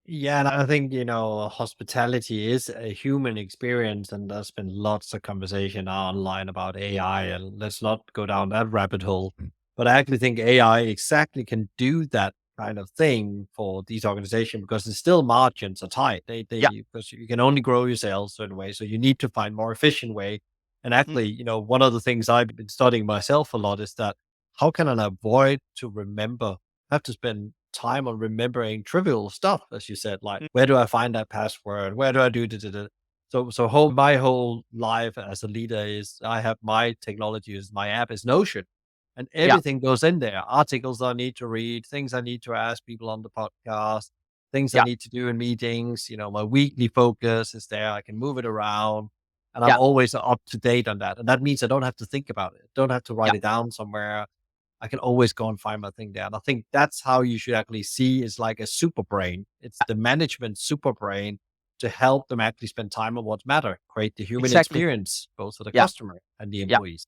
Yeah, and I think, hospitality is a human experience, and there's been lots of conversation online about AI, and let's not go down that rabbit hole. But I actually think AI exactly can do that kind of thing for these organizations because it's still margins are tight. Yeah. Because you can only grow your sales certain way, so you need to find more efficient way. And Mm. actually, one of the things I've been studying myself a lot is that how can I avoid to remember have to spend time on remembering trivial stuff, as you said, like Mm. where do I find that password? Where do I do da? So my whole life as a leader is I have my technology is my app is Notion, and Yeah. everything goes in there. Articles I need to read, things I need to ask people on the podcast, things I Yeah. need to do in meetings. My weekly focus is there. I can move it around, and I'm Yeah. always up to date on that. And that means I don't have to think about it. Don't have to Yeah. write it down somewhere. I can always go and find my thing there. And I think that's how you should actually see is like a super brain. It's the management super brain to help them actually spend time on what matter, create the human Exactly. experience, both for the Yeah. customer and the Yeah. employees.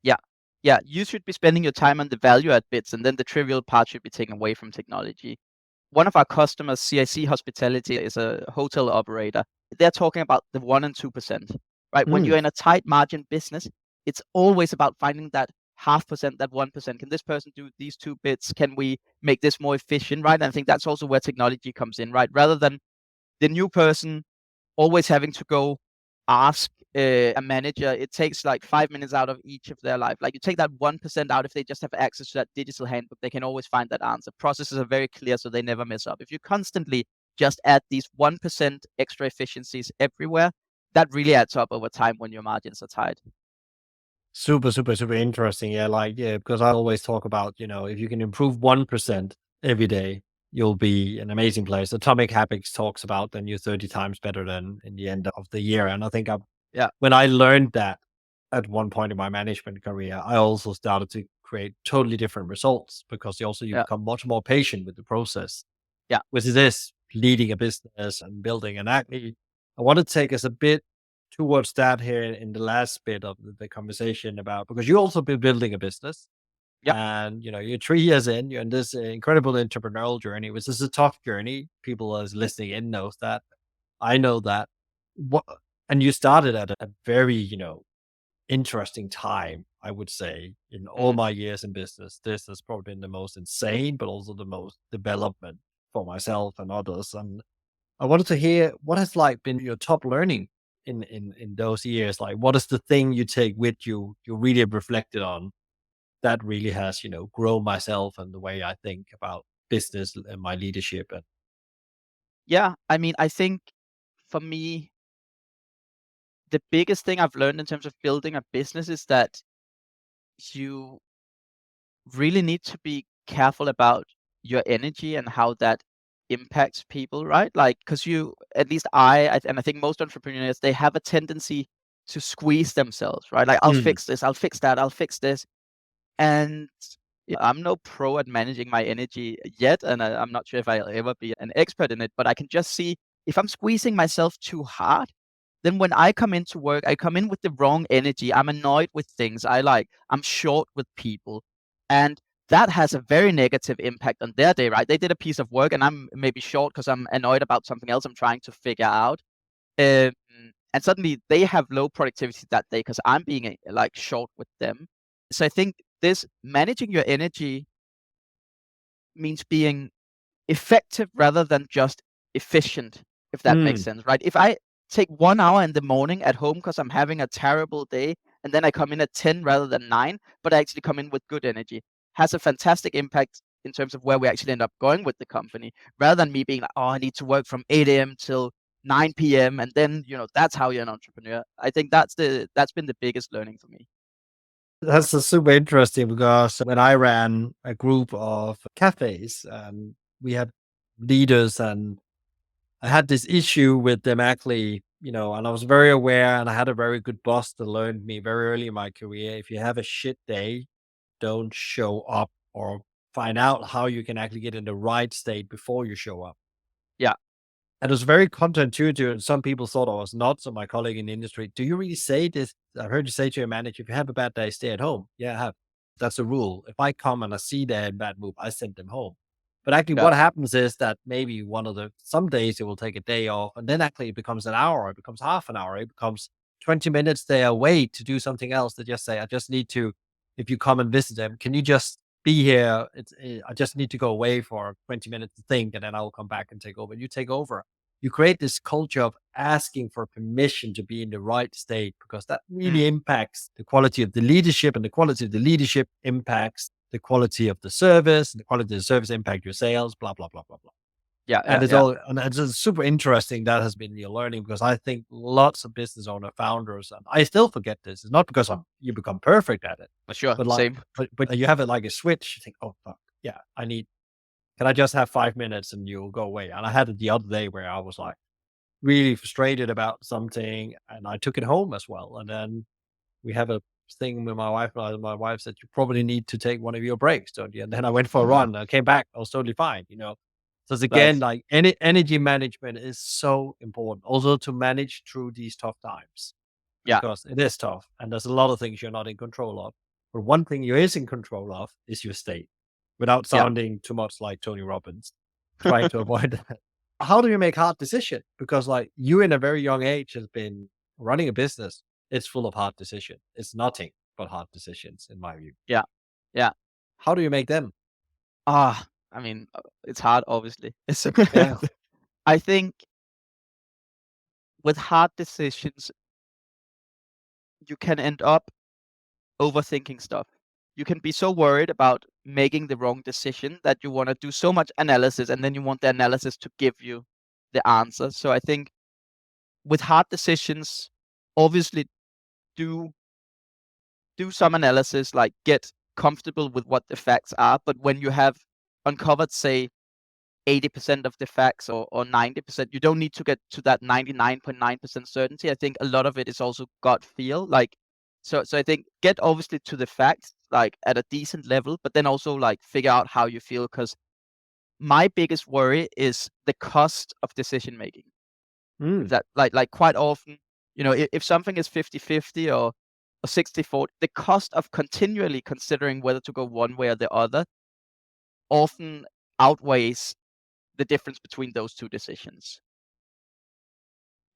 Yeah. Yeah. You should be spending your time on the value add bits, and then the trivial part should be taken away from technology. One of our customers, CIC Hospitality, is a hotel operator. They're talking about the 1 and 2%, right? When Mm, you're in a tight margin business, it's always about finding that half percent, that 1%. Can this person do these two bits? Can we make this more efficient, right? And I think that's also where technology comes in, right? Rather than the new person always having to go ask a manager, it takes like 5 minutes out of each of their life. Like, you take that 1% out, if they just have access to that digital handbook, they can always find that answer. Processes are very clear, so they never mess up. If you constantly just add these 1% extra efficiencies everywhere, that really adds up over time when your margins are tight. super, super, super interesting. Yeah, because I always talk about, if you can improve 1% every day, you'll be an amazing place. Atomic Habits talks about then you're 30 times better than in the end of the year. And I think Yeah. when I learned that at one point in my management career, I also started to create totally different results because you Yeah. become much more patient with the process, Yeah. which is this leading a business and building. And actually, I want to take us a bit towards that here in the last bit of the conversation about because you also been building a business Yeah. and you're 3 years in, you're in this incredible entrepreneurial journey, which is a tough journey. People as listening in knows that. I know that. What and you started at a very, interesting time, I would say. In all Mm. my years in business, this has probably been the most insane, but also the most development for myself and others. And I wanted to hear what has like been your top learning in those years. Like, what is the thing you take with you? You really have reflected on that really has grown myself and the way I think about business and my leadership. And Yeah. I mean, I think for me, the biggest thing I've learned in terms of building a business is that you really need to be careful about your energy and how that impacts people, right? Like, because at least and I think most entrepreneurs, they have a tendency to squeeze themselves, right? Like, I'll Mm, fix this, I'll fix that, I'll fix this. And yeah, I'm no pro at managing my energy yet, and I'm not sure if I'll ever be an expert in it, but I can just see if I'm squeezing myself too hard, then when I come into work, I come in with the wrong energy. I'm annoyed with things. I'm short with people. And that has a very negative impact on their day, right? They did a piece of work and I'm maybe short because I'm annoyed about something else I'm trying to figure out. Um, and suddenly they have low productivity that day because I'm being like short with them. So I think this managing your energy means being effective rather than just efficient, if that makes Mm. sense, right? If I take 1 hour in the morning at home because I'm having a terrible day, and then I come in at 10 rather than 9, but I actually come in with good energy, has a fantastic impact in terms of where we actually end up going with the company, rather than me being like, oh, I need to work from 8 a.m. till 9 p.m. and then that's how you're an entrepreneur. I think that's been the biggest learning for me. That's super interesting because when I ran a group of cafes, we had leaders, and I had this issue with them actually, and I was very aware, and I had a very good boss that learned me very early in my career. If you have a shit day, don't show up, or find out how you can actually get in the right state before you show up. Yeah, And it was very counterintuitive, and some people thought I was nuts. So my colleague in the industry, do you really say this? I heard you say to your manager, if you have a bad day, stay at home. Yeah, I have. That's a rule. If I come and I see they're in bad mood, I send them home. But actually, yeah, what happens is that maybe some days it will take a day off, and then actually it becomes an hour, it becomes half an hour, it becomes 20 minutes they away to do something else. They just say, I just need to, if you come and visit them, can you just be here? I just need to go away for 20 minutes to think, and then I'll come back and take over. You take over. You create this culture of asking for permission to be in the right state, because that mm, really impacts the quality of the leadership, and the quality of the leadership impacts the quality of the service, and the quality of the service impact your sales, blah, blah, blah, blah, blah. yeah, And yeah, it's yeah, all, and it's just super interesting that has been your learning, because I think lots of business owner founders, and I still forget this. It's not because you become perfect at it, for sure, but like, same. but you have it like a switch. You think, oh fuck, yeah, can I just have 5 minutes and you'll go away? And I had it the other day where I was like really frustrated about something, and I took it home as well. And then we have a thing with my wife, and my wife said, "You probably need to take one of your breaks, don't you?" And then I went for a run. I came back. I was totally fine. So it's again Nice. like energy management is so important. Also to manage through these tough times, Yeah, because it is tough, and there's a lot of things you're not in control of. But one thing you is in control of is your state, without yeah. sounding too much like Tony Robbins, trying to avoid that. How do you make hard decision? Because like you in a very young age has been running a business. It's full of hard decisions. It's nothing but hard decisions in my view. Yeah, yeah. How do you make them? I mean, it's hard, obviously. It's Yeah. I think with hard decisions, you can end up overthinking stuff. You can be so worried about making the wrong decision that you want to do so much analysis, and then you want the analysis to give you the answer. So I think with hard decisions, obviously do do some analysis, like get comfortable with what the facts are. But when you have uncovered, say, 80% of the facts, or 90%, you don't need to get to that 99.9% certainty. I think a lot of it is also gut feel. Like, so I think get obviously to the facts, like at a decent level, but then also like figure out how you feel. Because my biggest worry is the cost of decision making. If Mm. that, like quite often, if something is 50-50 or 60-40, the cost of continually considering whether to go one way or the other often outweighs the difference between those two decisions.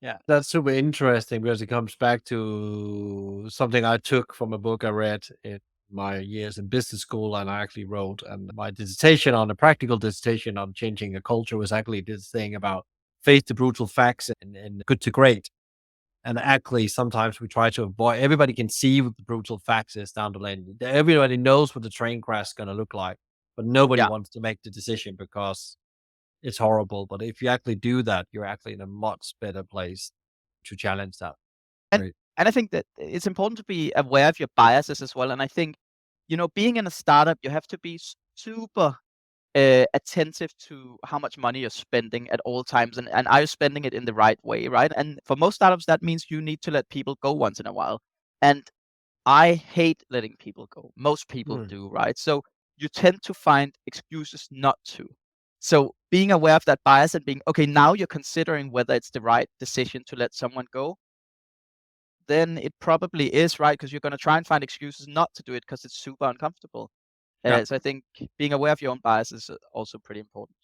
Yeah, that's super interesting, because it comes back to something I took from a book I read in my years in business school, and I actually wrote. And my dissertation on a practical dissertation on changing a culture was actually this thing about face the brutal facts and good to great. And actually, sometimes we try to avoid. Everybody can see what the brutal facts is down the lane. Everybody knows what the train crash is going to look like, but nobody Yeah. wants to make the decision because it's horrible. But if you actually do that, you're actually in a much better place to challenge that. And Right. and I think that it's important to be aware of your biases as well. And I think, being in a startup, you have to be super attentive to how much money you're spending at all times, and are you spending it in the right way, right? And for most startups, that means you need to let people go once in a while. And I hate letting people go. Most people Mm. do, right? So you tend to find excuses not to. So being aware of that bias and being okay, now you're considering whether it's the right decision to let someone go, then it probably is right, because you're going to try and find excuses not to do it because it's super uncomfortable. Yeah. So I think being aware of your own bias is also pretty important.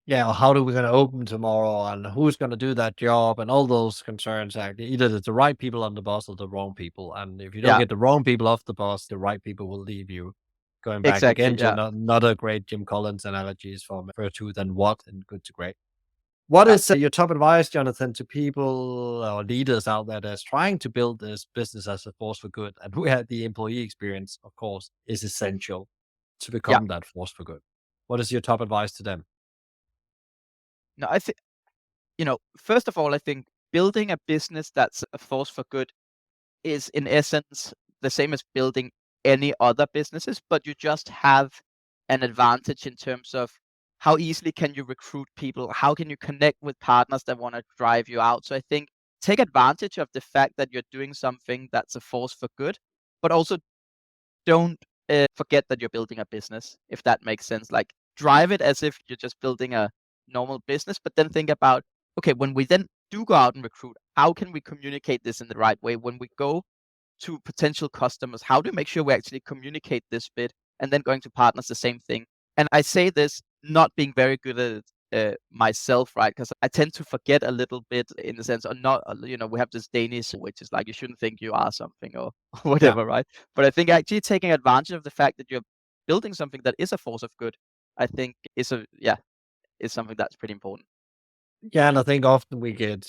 Yeah, how do we gonna open tomorrow, and who's gonna do that job, and all those concerns. Actually, either it's the right people on the bus or the wrong people, and if you don't Yeah, get the wrong people off the bus, the right people will leave you. Going back exactly. again to Yeah, another great Jim Collins analogies from virtue than what and good to great. What yeah, is your top advice, Jonathan, to people or leaders out there that's trying to build this business as a force for good, and who had the employee experience, of course, is essential to yeah. become that force for good? What is your top advice to them? No, I think first of all, I think building a business that's a force for good is in essence the same as building any other businesses, but you just have an advantage in terms of how easily can you recruit people? How can you connect with partners that want to drive you out? So I think take advantage of the fact that you're doing something that's a force for good, but also don't forget that you're building a business, if that makes sense. Like drive it as if you're just building a normal business, but then think about, okay, when we then do go out and recruit, how can we communicate this in the right way? When we go to potential customers, how do we make sure we actually communicate this bit? And then going to partners, the same thing. And I say this not being very good at it myself, right? Because I tend to forget a little bit in the sense, or not, we have this Danish, which is like, you shouldn't think you are something or Yeah. whatever, right? But I think actually taking advantage of the fact that you're building something that is a force of good, I think is something that's pretty important. Yeah, and I think often we get,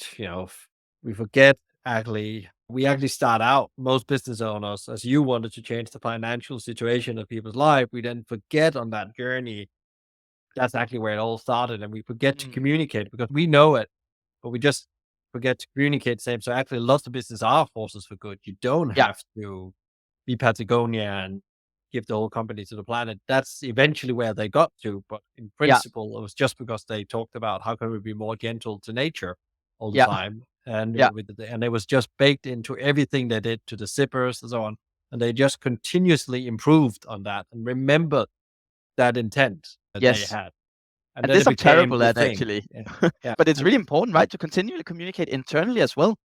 we forget actually, we actually start out, most business owners, as you wanted to change the financial situation of people's life, we then forget on that journey. That's actually where it all started. And we forget to Mm, communicate because we know it, but we just forget to communicate same. So actually lots of business are forces for good. You don't yeah. have to be Patagonia and give the whole company to the planet. That's eventually where they got to, but in Yeah. principle, it was just because they talked about how can we be more gentle to nature all the Yeah. time, and Yeah. and it was just baked into everything they did to the zippers and so on, and they just continuously improved on that and remembered that intent that they Yes. had, and And then this it I'm became terrible the at thing. actually. Yeah, yeah, But it's and really important, right, to continually communicate internally as well.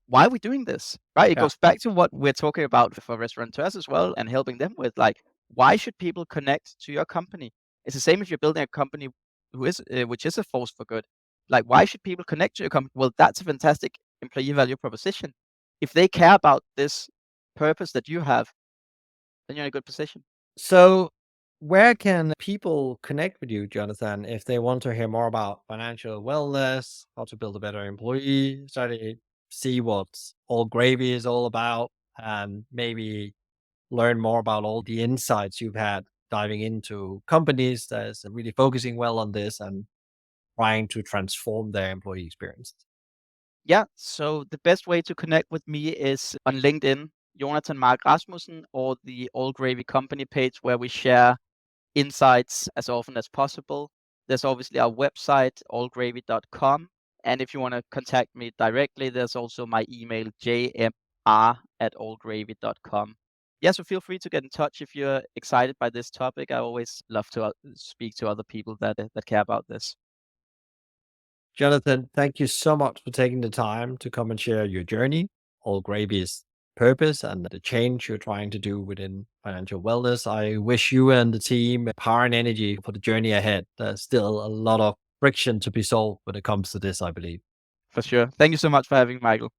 Why are we doing this? Right? It yeah. goes back to what we're talking about for restaurateurs as well and helping them with like, why should people connect to your company? It's the same if you're building a company which is a force for good. Like, why should people connect to your company? Well, that's a fantastic employee value proposition. If they care about this purpose that you have, then you're in a good position. So, where can people connect with you, Jonathan, if they want to hear more about financial wellness, how to build a better employee, study, see what all gravy is all about, and maybe learn more about all the insights you've had diving into companies that's really focusing well on this and trying to transform their employee experience? Yeah, so the best way to connect with me is on LinkedIn, Jonatan Marc Rasmussen, or the All Gravy Company page where we share insights as often as possible. There's obviously our website, allgravy.com. And if you want to contact me directly, there's also my email, jmr@allgravy.com. Yeah, so feel free to get in touch if you're excited by this topic. I always love to speak to other people that care about this. Jonathan, thank you so much for taking the time to come and share your journey, all Gravy's purpose, and the change you're trying to do within financial wellness. I wish you and the team power and energy for the journey ahead. There's still a lot of friction to be solved when it comes to this, I believe. For sure. Thank you so much for having me, Michael.